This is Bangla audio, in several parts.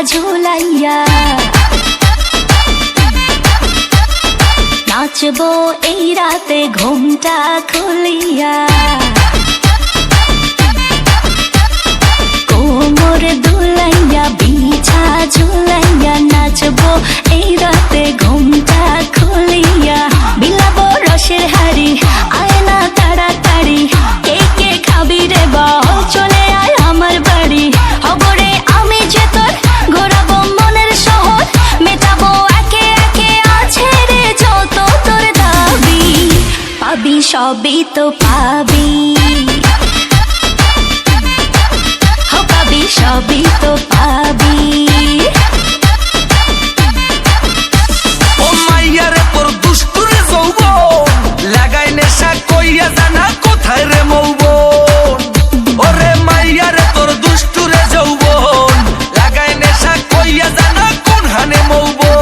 ঝুলাইয়া নাচবো এই রাতে ঘুমটা খুলিয়া কোমর দুলাইয়া বিছা ঝুলাইয়া নাচবো এই রাতে ঘুমটা খুলিয়া বিলাবো রসের হাড়ি আয় না তাড়াতাড়ি কে কে খাবি রে বল চলে আয় আমার বাড়ি হবরে আমি যে তোর ঘোরাবো মনের শহর মেটাবো একে একে আছে রে যত তোর দাবি পাবি সবই তো পাবি সবই তো পাবি ও মাইয়ারে তোর দুষ্টুরে যৌবন লাগাই নেশা কইয়া জানা কোথায় রে মৌবন ওরে মাইয়ারে তোর দুষ্টুরে যৌবন লাগাই নেশা কইয়া জানা কোন হানে মৌবন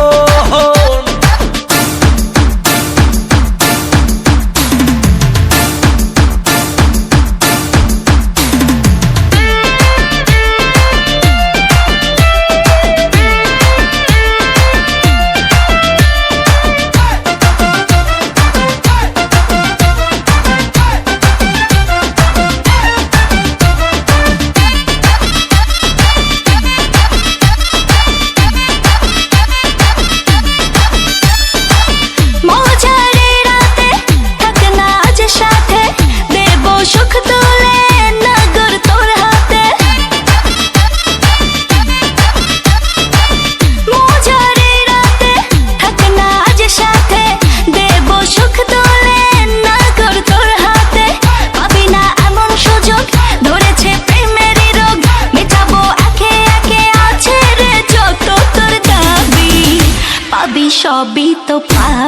সবই তো পাবি